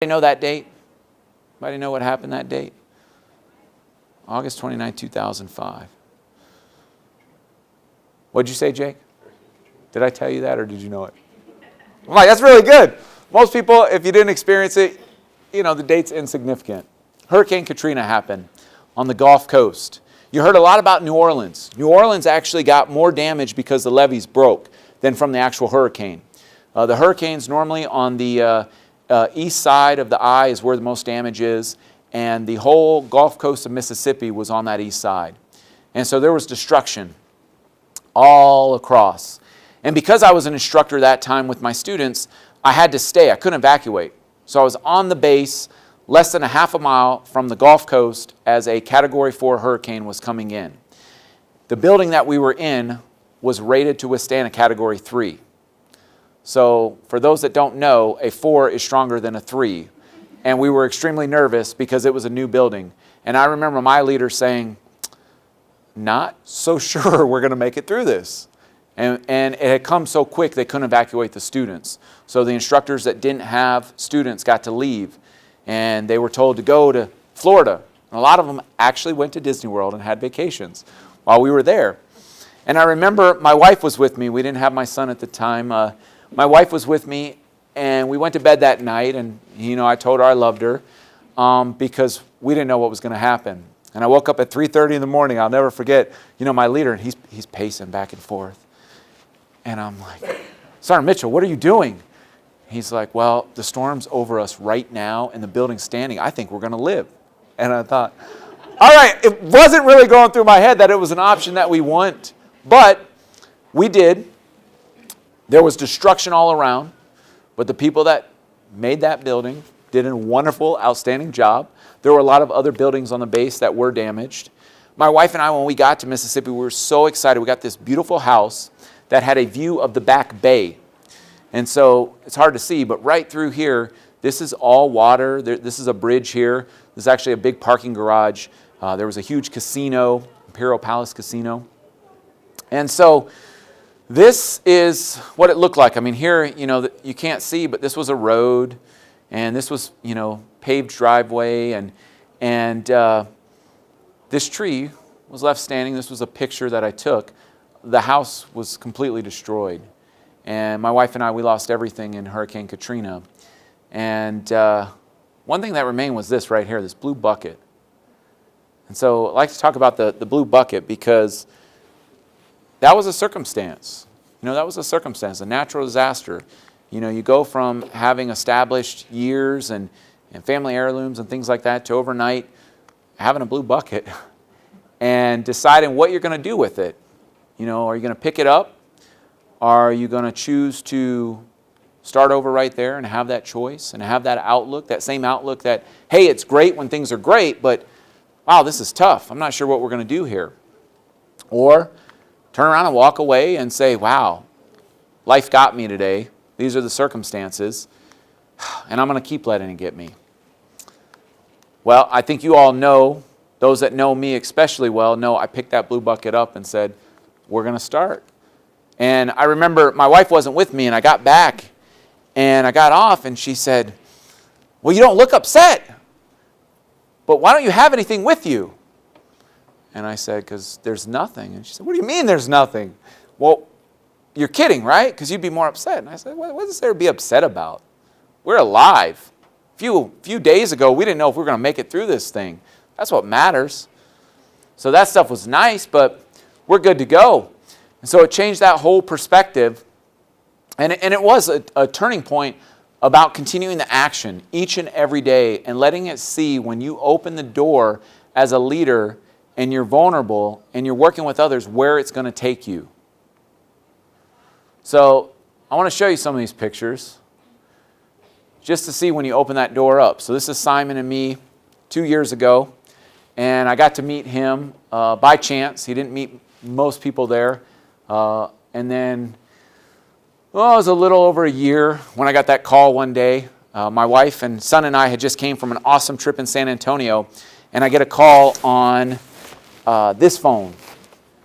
Anybody know that date? Anybody know what happened that date? August 29, 2005. What'd you say, Jake? Did I tell you that or did you know it? I'm like, that's really good. Most people, if you didn't experience it, you know, the date's insignificant. Hurricane Katrina happened on the Gulf Coast. You heard a lot about New Orleans. New Orleans actually got more damage because the levees broke than from the actual hurricane. The hurricanes normally on the east side of the eye is where the most damage is, and the whole Gulf Coast of Mississippi was on that east side. And so there was destruction all across. And because I was an instructor that time with my students, I had to stay. I couldn't evacuate. So I was on the base less than a half a mile from the Gulf Coast as a Category 4 hurricane was coming in. The building that we were in was rated to withstand a Category 3. So for those that don't know, a 4 is stronger than a 3. And we were extremely nervous because it was a new building. And I remember my leader saying, not so sure we're going to make it through this. And it had come so quick they couldn't evacuate the students. So the instructors that didn't have students got to leave. And they were told to go to Florida. And a lot of them actually went to Disney World and had vacations while we were there. And I remember my wife was with me. We didn't have my son at the time. My wife was with me, and we went to bed that night. And, you know, I told her I loved her because we didn't know what was going to happen. And I woke up at 3:30 in the morning. I'll never forget, you know, my leader, and he's pacing back and forth. And I'm like, Sergeant Mitchell, what are you doing? He's like, well, the storm's over us right now, and the building's standing. I think we're going to live. And I thought, all right, it wasn't really going through my head that it was an option that we want. But we did. There was destruction all around. But the people that made that building did a wonderful, outstanding job. There were a lot of other buildings on the base that were damaged. My wife and I, when we got to Mississippi, we were so excited. We got this beautiful house that had a view of the back bay. And so it's hard to see, but right through here, this is all water. This is a bridge here. This is actually a big parking garage. There was a huge casino, Imperial Palace Casino. And so this is what it looked like. I mean, here, you know, you can't see, but this was a road, and this was, you know, paved driveway, and this tree was left standing. This was a picture that I took. The house was completely destroyed. And my wife and I, we lost everything in Hurricane Katrina. And one thing that remained was this right here, this blue bucket. And so I like to talk about the blue bucket because that was a circumstance. You know, that was a circumstance, a natural disaster. You know, you go from having established years and family heirlooms and things like that to overnight having a blue bucket and deciding what you're going to do with it. You know, are you going to pick it up? Are you going to choose to start over right there and have that choice and have that outlook, that same outlook that, hey, it's great when things are great, but wow, this is tough. I'm not sure what we're going to do here. Or turn around and walk away and say, wow, life got me today. These are the circumstances, and I'm going to keep letting it get me. Well, I think you all know, those that know me especially well, know I picked that blue bucket up and said, we're going to start. And I remember my wife wasn't with me, and I got back, and I got off, and she said, well, you don't look upset, but why don't you have anything with you? And I said, because there's nothing. And she said, what do you mean there's nothing? Well, you're kidding, right? Because you'd be more upset. And I said, what is there to be upset about? We're alive. A few days ago, we didn't know if we were going to make it through this thing. That's what matters. So that stuff was nice, but we're good to go. And so it changed that whole perspective. And it was a turning point about continuing the action each and every day and letting it see when you open the door as a leader and you're vulnerable and you're working with others where it's going to take you. So I want to show you some of these pictures just to see when you open that door up. So this is Simon and me 2 years ago, and I got to meet him by chance. He didn't meet most people there. And then, well, it was a little over a year when I got that call one day. My wife and son and I had just came from an awesome trip in San Antonio, and I get a call on this phone,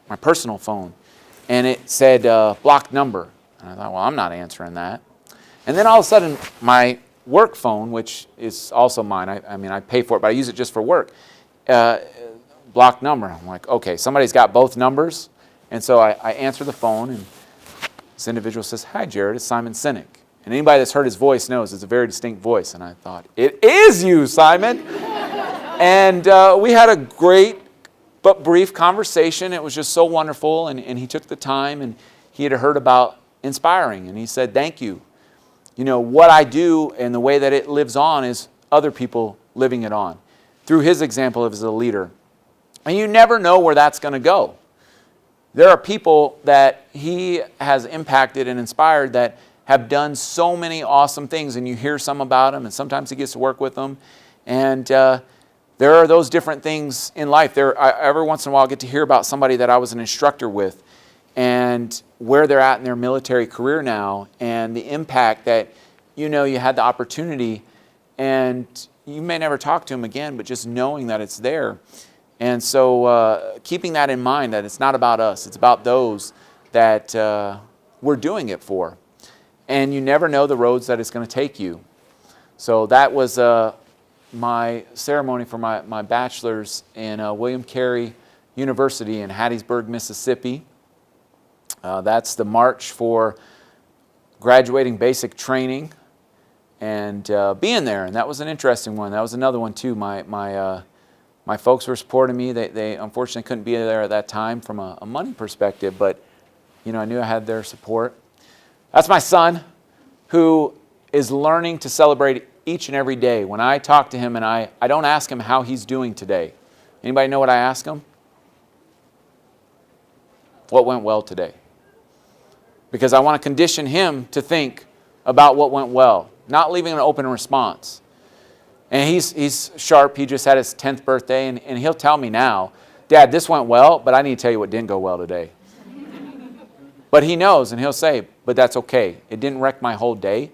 my personal phone, and it said blocked number. And I thought, well, I'm not answering that. And then all of a sudden, my work phone, which is also mine. I mean, I pay for it, but I use it just for work. Blocked number. I'm like, okay, somebody's got both numbers. And so I answer the phone, and this individual says, "Hi, Jared, it's Simon Sinek." And anybody that's heard his voice knows it's a very distinct voice. And I thought, it is you, Simon. And we had a great but brief conversation. It was just so wonderful. And he took the time, and he had heard about inspiring. And he said, "Thank you. You know, what I do and the way that it lives on is other people living it on through his example as a leader." And you never know where that's going to go. There are people that he has impacted and inspired that have done so many awesome things, and you hear some about them, and sometimes he gets to work with them. And there are those different things in life. Every once in a while I get to hear about somebody that I was an instructor with and where they're at in their military career now, and the impact that, you know, you had the opportunity, and you may never talk to them again, but just knowing that it's there. And so keeping that in mind, that it's not about us, it's about those that we're doing it for. And you never know the roads that it's going to take you. So that was my ceremony for my bachelor's in William Carey University in Hattiesburg, Mississippi. That's the march for graduating basic training and being there. And that was an interesting one. That was another one too. My folks were supporting me. They unfortunately couldn't be there at that time from a money perspective, but you know, I knew I had their support. That's my son, who is learning to celebrate each and every day. When I talk to him, and I don't ask him how he's doing today. Anybody know what I ask him? What went well today? Because I want to condition him to think about what went well, not leaving an open response. And he's sharp. He just had his 10th birthday, and he'll tell me now, "Dad, this went well, but I need to tell you what didn't go well today." But he knows, and he'll say, "But that's okay. It didn't wreck my whole day.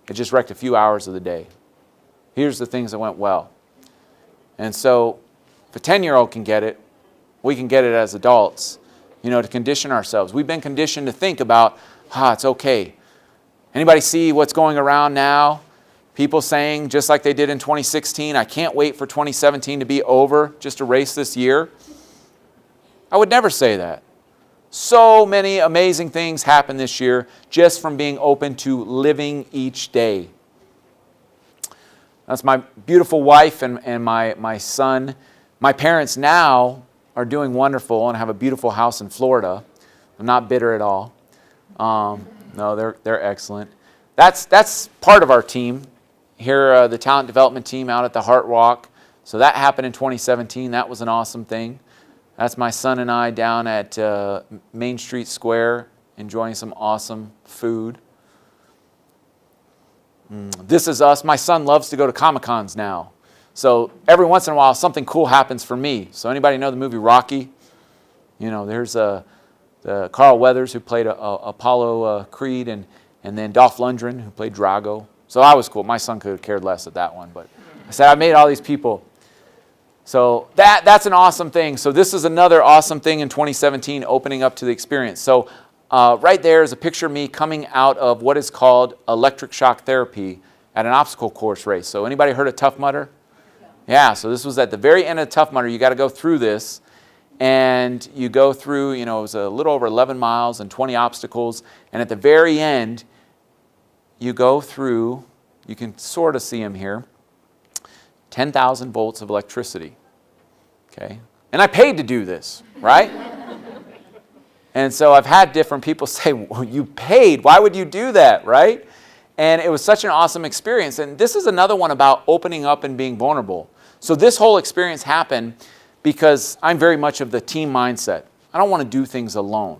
It just wrecked a few hours of the day. Here's the things that went well." And so if a 10-year-old can get it, we can get it as adults, you know, to condition ourselves. We've been conditioned to think about, it's okay. Anybody see what's going around now? People saying, just like they did in 2016, "I can't wait for 2017 to be over, just erase this year." I would never say that. So many amazing things happened this year just from being open to living each day. That's my beautiful wife and my son. My parents now are doing wonderful and have a beautiful house in Florida. I'm not bitter at all. No, they're excellent. That's part of our team. Here, the talent development team out at the Heart Walk. So that happened in 2017. That was an awesome thing. That's my son and I down at Main Street Square enjoying some awesome food. This is us. My son loves to go to Comic-Cons now. So every once in a while, something cool happens for me. So anybody know the movie Rocky? You know, there's Carl Weathers, who played Apollo Creed, and then Dolph Lundgren, who played Drago. So I was cool. My son could have cared less at that one. But I said, I made all these people. So that's an awesome thing. So this is another awesome thing in 2017, opening up to the experience. So right there is a picture of me coming out of what is called electric shock therapy at an obstacle course race. So anybody heard of Tough Mudder? Yeah, so this was at the very end of Tough Mudder. You got to go through this. And you go through, you know, it was a little over 11 miles and 20 obstacles. And at the very end, you go through, you can sort of see them here, 10,000 volts of electricity. Okay? And I paid to do this, right? And so I've had different people say, well, you paid. Why would you do that, right? And it was such an awesome experience. And this is another one about opening up and being vulnerable. So this whole experience happened because I'm very much of the team mindset. I don't want to do things alone.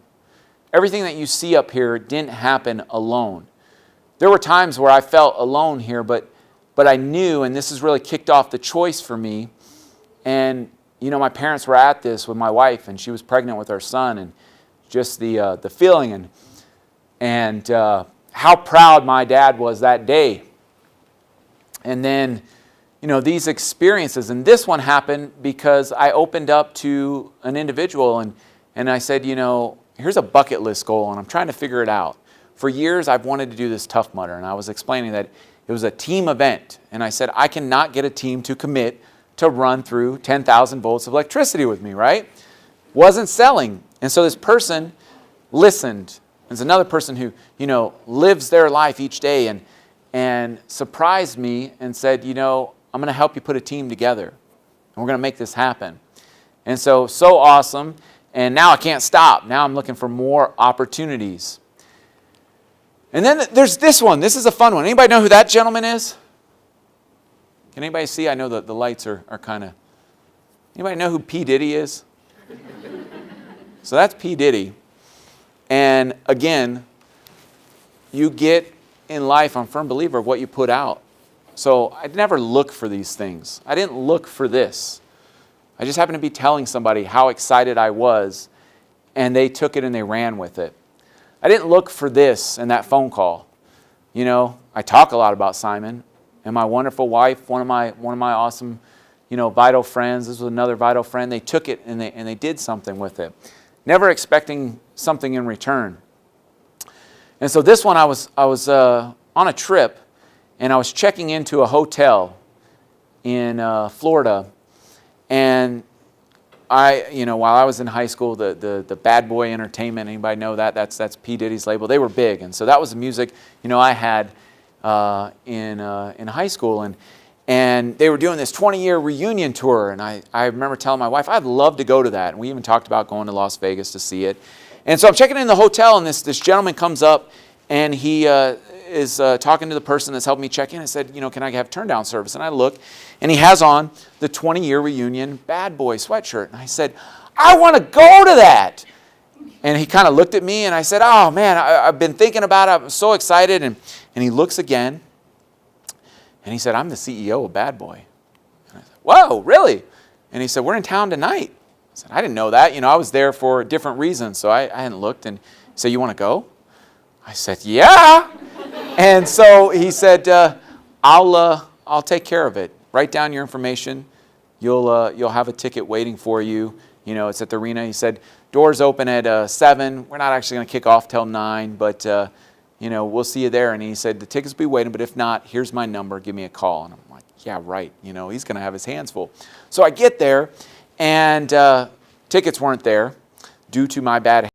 Everything that you see up here didn't happen alone. There were times where I felt alone here, but I knew, and this has really kicked off the choice for me. And, you know, my parents were at this with my wife, and she was pregnant with our son, and just the feeling and how proud my dad was that day. And then, you know, these experiences, and this one happened because I opened up to an individual and I said, you know, here's a bucket list goal and I'm trying to figure it out. For years I've wanted to do this Tough Mudder, and I was explaining that It was a team event. And I said, I cannot get a team to commit to run through 10,000 volts of electricity with me, right? Wasn't selling. And so this person listened. There's another person who, lives their life each day and surprised me and said, I'm going to help you put a team together. And we're going to make this happen. And so awesome. And now I can't stop. Now I'm looking for more opportunities. And then there's this one. This is a fun one. Anybody know who that gentleman is? Can anybody see? I know that the lights are kind of... Anybody know who P. Diddy is? So that's P. Diddy. And again, you get in life, I'm a firm believer of what you put out. So I'd never look for these things. I didn't look for this. I just happened to be telling somebody how excited I was, and they took it and they ran with it. I didn't look for this in that phone call. I talk a lot about Simon and my wonderful wife, one of my awesome, vital friends. This was another vital friend. They took it and they did something with it, never expecting something in return. And so this one, I was on a trip, and I was checking into a hotel in Florida, and while I was in high school, the Bad Boy Entertainment, anybody know that? That's P. Diddy's label. They were big, and so that was the music I had in high school, and they were doing this 20-year reunion tour, and I remember telling my wife I'd love to go to that, and we even talked about going to Las Vegas to see it. And so I'm checking in the hotel, and this gentleman comes up, and he is talking to the person that's helping me check in. I said, can I have turn-down service? And I look, and he has on the 20-year reunion Bad Boy sweatshirt. And I said, I want to go to that. And he kind of looked at me, and I said, oh, man, I've been thinking about it. I'm so excited. And he looks again, and he said, I'm the CEO of Bad Boy. And I said, whoa, really? And he said, we're in town tonight. I said, I didn't know that. I was there for different reasons, so I hadn't looked. And he said, you want to go? I said, yeah. And so he said, I'll take care of it. Write down your information. You'll have a ticket waiting for you. It's at the arena. He said, doors open at 7. We're not actually going to kick off till 9, but we'll see you there. And he said, the tickets will be waiting, but if not, here's my number. Give me a call. And I'm like, yeah, right. He's going to have his hands full. So I get there, and tickets weren't there due to my bad